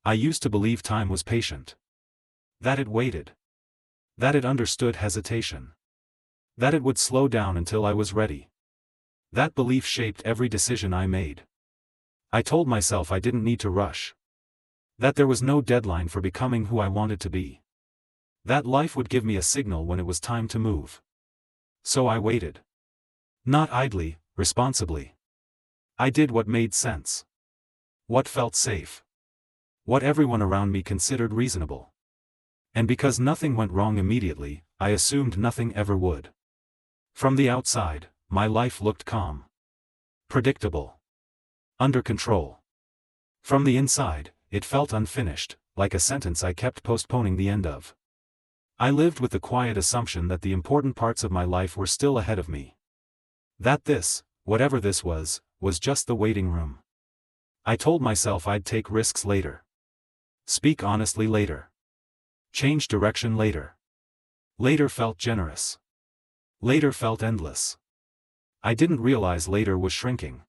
I used to believe time was patient. That it waited. That it understood hesitation. That it would slow down until I was ready. That belief shaped every decision I made. I told myself I didn't need to rush. That there was no deadline for becoming who I wanted to be. That life would give me a signal when it was time to move. So I waited. Not idly, responsibly. I did what made sense. What felt safe. What everyone around me considered reasonable. And because nothing went wrong immediately, I assumed nothing ever would. From the outside, my life looked calm. Predictable. Under control. From the inside, it felt unfinished, like a sentence I kept postponing the end of. I lived with the quiet assumption that the important parts of my life were still ahead of me. That this, whatever this was just the waiting room. I told myself I'd take risks later. Speak honestly later. Change direction later. Later felt generous. Later felt endless. I didn't realize later was shrinking.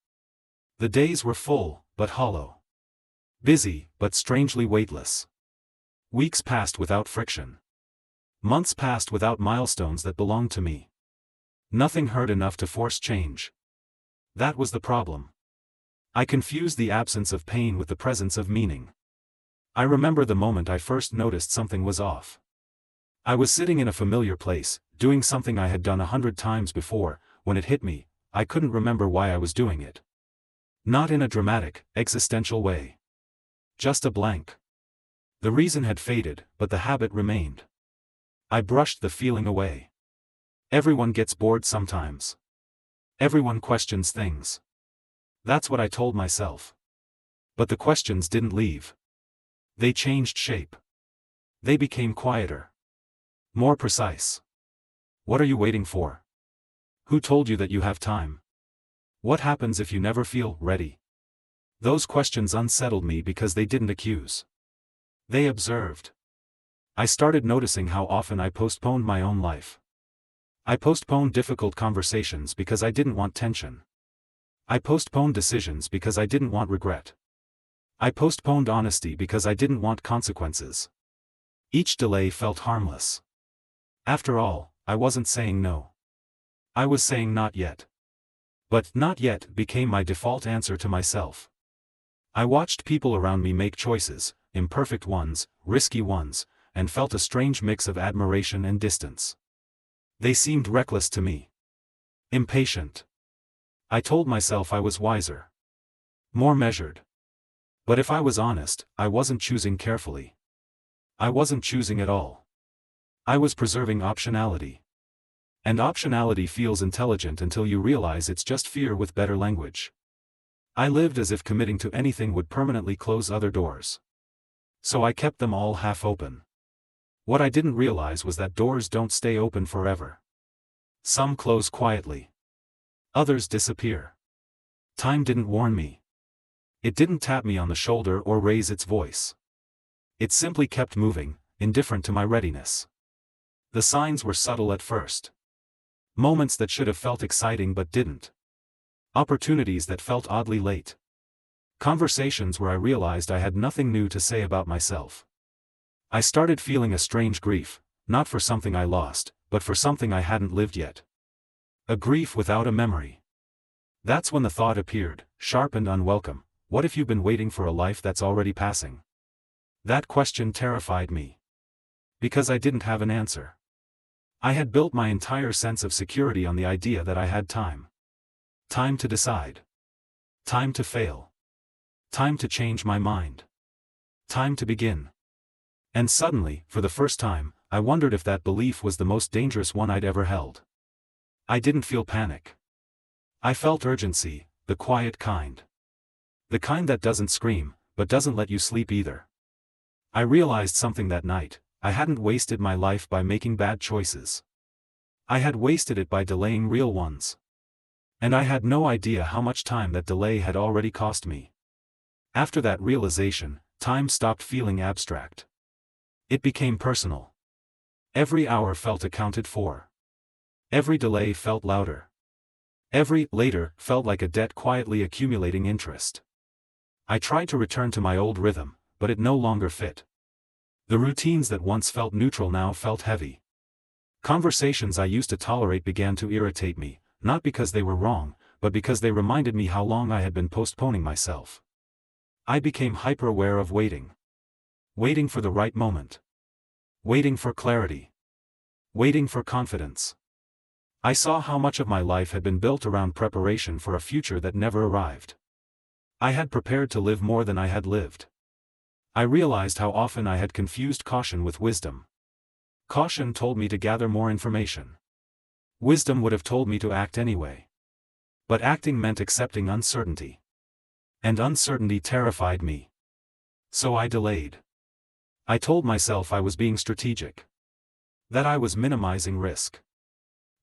The days were full, but hollow. Busy, but strangely weightless. Weeks passed without friction. Months passed without milestones that belonged to me. Nothing hurt enough to force change. That was the problem. I confused the absence of pain with the presence of meaning. I remember the moment I first noticed something was off. I was sitting in a familiar place, doing something I had done 100 times before. When it hit me, I couldn't remember why I was doing it. Not in a dramatic, existential way. Just a blank. The reason had faded, but the habit remained. I brushed the feeling away. Everyone gets bored sometimes. Everyone questions things. That's what I told myself. But the questions didn't leave. They changed shape. They became quieter. More precise. What are you waiting for? Who told you that you have time? What happens if you never feel ready? Those questions unsettled me because they didn't accuse. They observed. I started noticing how often I postponed my own life. I postponed difficult conversations because I didn't want tension. I postponed decisions because I didn't want regret. I postponed honesty because I didn't want consequences. Each delay felt harmless. After all, I wasn't saying no. I was saying not yet. But not yet became my default answer to myself. I watched people around me make choices, imperfect ones, risky ones, and felt a strange mix of admiration and distance. They seemed reckless to me. Impatient. I told myself I was wiser. More measured. But if I was honest, I wasn't choosing carefully. I wasn't choosing at all. I was preserving optionality. And optionality feels intelligent until you realize it's just fear with better language. I lived as if committing to anything would permanently close other doors. So I kept them all half open. What I didn't realize was that doors don't stay open forever. Some close quietly. Others disappear. Time didn't warn me. It didn't tap me on the shoulder or raise its voice. It simply kept moving, indifferent to my readiness. The signs were subtle at first. Moments that should have felt exciting but didn't. Opportunities that felt oddly late. Conversations where I realized I had nothing new to say about myself. I started feeling a strange grief, not for something I lost, but for something I hadn't lived yet. A grief without a memory. That's when the thought appeared, sharp and unwelcome. What if you've been waiting for a life that's already passing? That question terrified me. Because I didn't have an answer. I had built my entire sense of security on the idea that I had time. Time to decide. Time to fail. Time to change my mind. Time to begin. And suddenly, for the first time, I wondered if that belief was the most dangerous one I'd ever held. I didn't feel panic. I felt urgency, the quiet kind. The kind that doesn't scream, but doesn't let you sleep either. I realized something that night. I hadn't wasted my life by making bad choices. I had wasted it by delaying real ones. And I had no idea how much time that delay had already cost me. After that realization, time stopped feeling abstract. It became personal. Every hour felt accounted for. Every delay felt louder. Every later felt like a debt quietly accumulating interest. I tried to return to my old rhythm, but it no longer fit. The routines that once felt neutral now felt heavy. Conversations I used to tolerate began to irritate me, not because they were wrong, but because they reminded me how long I had been postponing myself. I became hyper-aware of waiting. Waiting for the right moment. Waiting for clarity. Waiting for confidence. I saw how much of my life had been built around preparation for a future that never arrived. I had prepared to live more than I had lived. I realized how often I had confused caution with wisdom. Caution told me to gather more information. Wisdom would have told me to act anyway. But acting meant accepting uncertainty. And uncertainty terrified me. So I delayed. I told myself I was being strategic. That I was minimizing risk.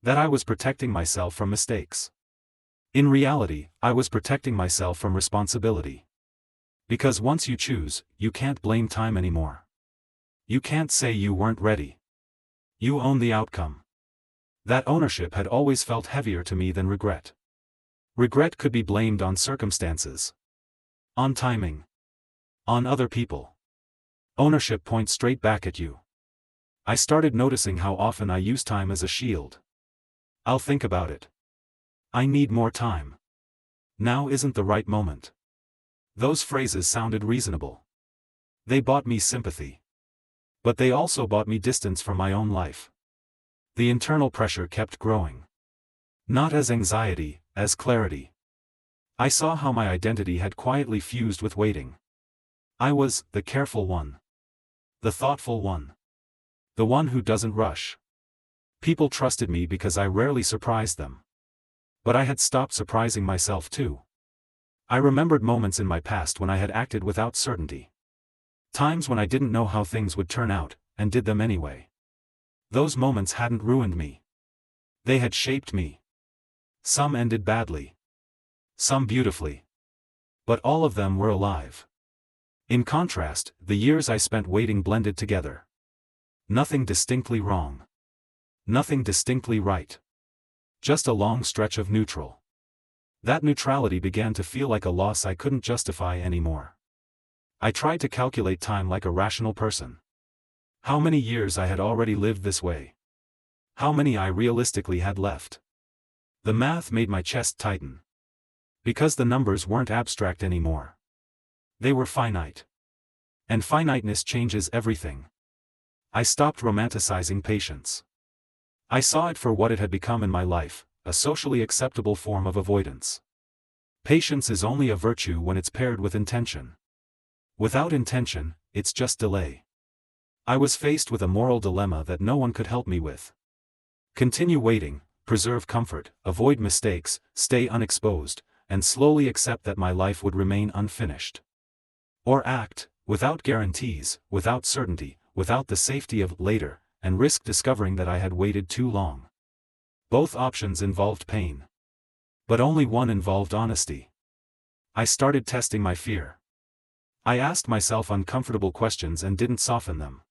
That I was protecting myself from mistakes. In reality, I was protecting myself from responsibility. Because once you choose, you can't blame time anymore. You can't say you weren't ready. You own the outcome. That ownership had always felt heavier to me than regret. Regret could be blamed on circumstances. On timing. On other people. Ownership points straight back at you. I started noticing how often I use time as a shield. I'll think about it. I need more time. Now isn't the right moment. Those phrases sounded reasonable. They bought me sympathy. But they also bought me distance from my own life. The internal pressure kept growing. Not as anxiety, as clarity. I saw how my identity had quietly fused with waiting. I was the careful one. The thoughtful one. The one who doesn't rush. People trusted me because I rarely surprised them. But I had stopped surprising myself too. I remembered moments in my past when I had acted without certainty. Times when I didn't know how things would turn out, and did them anyway. Those moments hadn't ruined me. They had shaped me. Some ended badly. Some beautifully. But all of them were alive. In contrast, the years I spent waiting blended together. Nothing distinctly wrong. Nothing distinctly right. Just a long stretch of neutral. That neutrality began to feel like a loss I couldn't justify anymore. I tried to calculate time like a rational person. How many years I had already lived this way? How many I realistically had left? The math made my chest tighten. Because the numbers weren't abstract anymore. They were finite. And finiteness changes everything. I stopped romanticizing patience. I saw it for what it had become in my life, a socially acceptable form of avoidance. Patience is only a virtue when it's paired with intention. Without intention, it's just delay. I was faced with a moral dilemma that no one could help me with. Continue waiting, preserve comfort, avoid mistakes, stay unexposed, and slowly accept that my life would remain unfinished. Or act, without guarantees, without certainty, without the safety of later, and risk discovering that I had waited too long. Both options involved pain. But only one involved honesty. I started testing my fear. I asked myself uncomfortable questions and didn't soften them.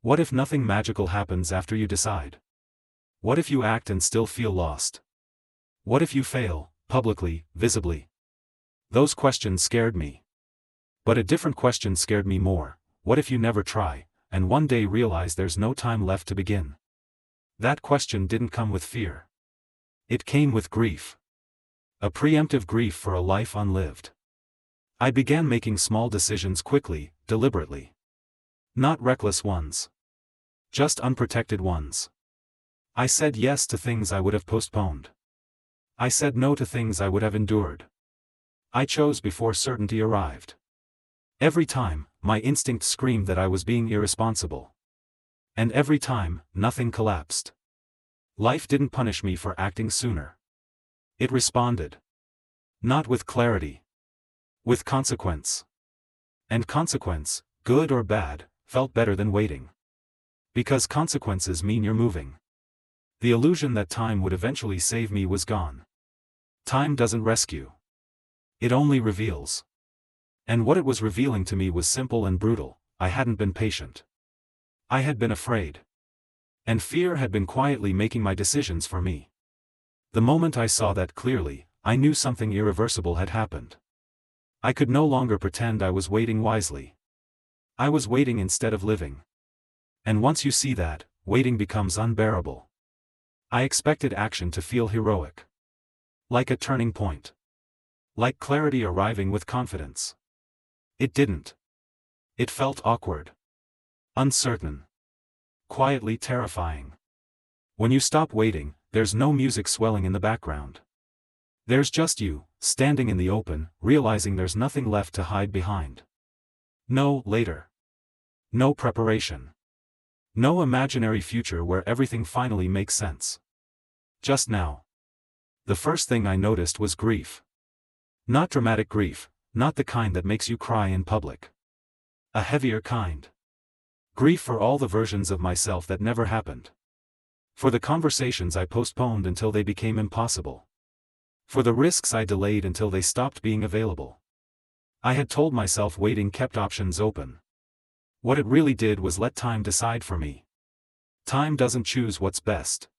What if nothing magical happens after you decide? What if you act and still feel lost? What if you fail, publicly, visibly? Those questions scared me. But a different question scared me more. What if you never try, and one day realize there's no time left to begin? That question didn't come with fear. It came with grief. A preemptive grief for a life unlived. I began making small decisions quickly, deliberately. Not reckless ones. Just unprotected ones. I said yes to things I would have postponed. I said no to things I would have endured. I chose before certainty arrived. Every time, my instinct screamed that I was being irresponsible. And every time, nothing collapsed. Life didn't punish me for acting sooner. It responded. Not with clarity. With consequence. And consequence, good or bad, felt better than waiting. Because consequences mean you're moving. The illusion that time would eventually save me was gone. Time doesn't rescue. It only reveals. And what it was revealing to me was simple and brutal. I hadn't been patient. I had been afraid. And fear had been quietly making my decisions for me. The moment I saw that clearly, I knew something irreversible had happened. I could no longer pretend I was waiting wisely. I was waiting instead of living. And once you see that, waiting becomes unbearable. I expected action to feel heroic. Like a turning point. Like clarity arriving with confidence. It didn't. It felt awkward. Uncertain. Quietly terrifying. When you stop waiting, there's no music swelling in the background. There's just you, standing in the open, realizing there's nothing left to hide behind. No later. No preparation. No imaginary future where everything finally makes sense. Just now. The first thing I noticed was grief. Not dramatic grief, not the kind that makes you cry in public. A heavier kind. Grief for all the versions of myself that never happened. For the conversations I postponed until they became impossible. For the risks I delayed until they stopped being available. I had told myself waiting kept options open. What it really did was let time decide for me. Time doesn't choose what's best.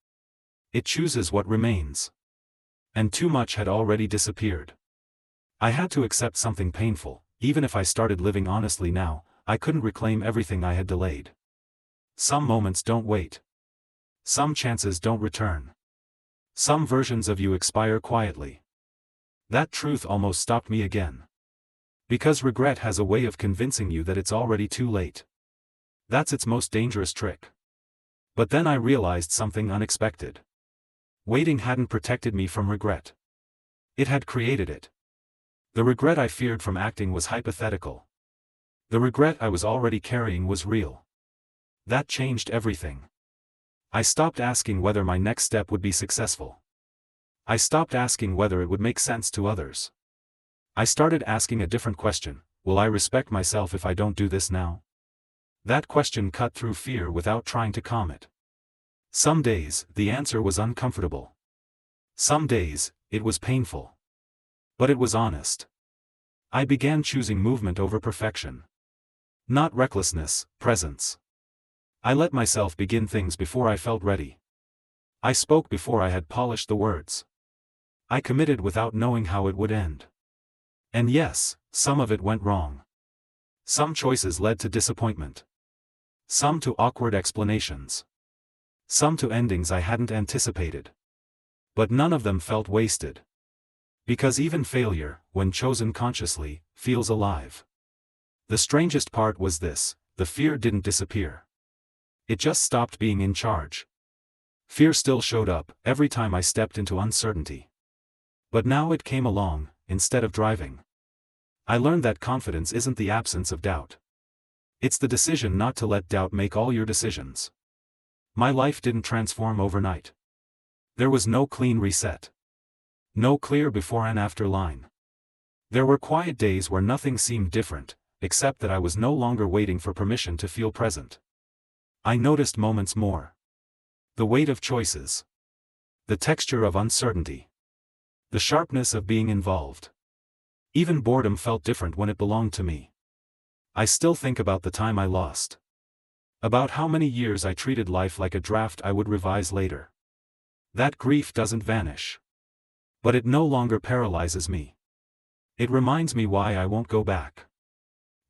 It chooses what remains. And too much had already disappeared. I had to accept something painful. Even if I started living honestly now, I couldn't reclaim everything I had delayed. Some moments don't wait. Some chances don't return. Some versions of you expire quietly. That truth almost stopped me again. Because regret has a way of convincing you that it's already too late. That's its most dangerous trick. But then I realized something unexpected. Waiting hadn't protected me from regret. It had created it. The regret I feared from acting was hypothetical. The regret I was already carrying was real. That changed everything. I stopped asking whether my next step would be successful. I stopped asking whether it would make sense to others. I started asking a different question: will I respect myself if I don't do this now? That question cut through fear without trying to calm it. Some days, the answer was uncomfortable. Some days, it was painful. But it was honest. I began choosing movement over perfection. Not recklessness, presence. I let myself begin things before I felt ready. I spoke before I had polished the words. I committed without knowing how it would end. And yes, some of it went wrong. Some choices led to disappointment. Some to awkward explanations. Some to endings I hadn't anticipated. But none of them felt wasted. Because even failure, when chosen consciously, feels alive. The strangest part was this: the fear didn't disappear. It just stopped being in charge. Fear still showed up, every time I stepped into uncertainty. But now it came along, instead of driving. I learned that confidence isn't the absence of doubt. It's the decision not to let doubt make all your decisions. My life didn't transform overnight. There was no clean reset. No clear before and after line. There were quiet days where nothing seemed different, except that I was no longer waiting for permission to feel present. I noticed moments more. The weight of choices. The texture of uncertainty. The sharpness of being involved. Even boredom felt different when it belonged to me. I still think about the time I lost. About how many years I treated life like a draft I would revise later. That grief doesn't vanish. But it no longer paralyzes me. It reminds me why I won't go back.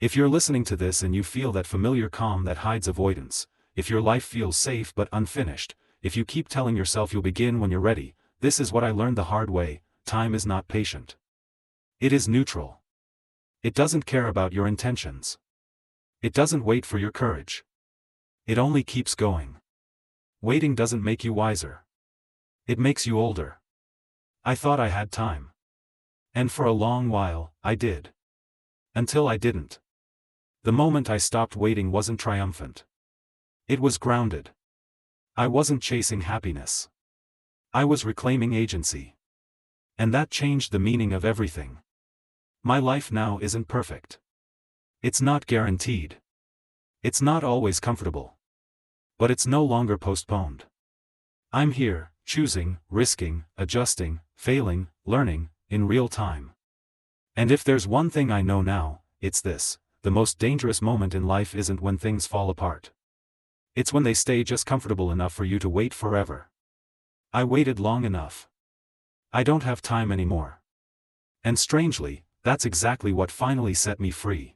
If you're listening to this and you feel that familiar calm that hides avoidance, if your life feels safe but unfinished, if you keep telling yourself you'll begin when you're ready, this is what I learned the hard way: time is not patient. It is neutral. It doesn't care about your intentions. It doesn't wait for your courage. It only keeps going. Waiting doesn't make you wiser. It makes you older. I thought I had time. And for a long while, I did. Until I didn't. The moment I stopped waiting wasn't triumphant. It was grounded. I wasn't chasing happiness. I was reclaiming agency. And that changed the meaning of everything. My life now isn't perfect. It's not guaranteed. It's not always comfortable. But it's no longer postponed. I'm here, choosing, risking, adjusting, failing, learning, in real time. And if there's one thing I know now, it's this: the most dangerous moment in life isn't when things fall apart. It's when they stay just comfortable enough for you to wait forever. I waited long enough. I don't have time anymore. And strangely, that's exactly what finally set me free.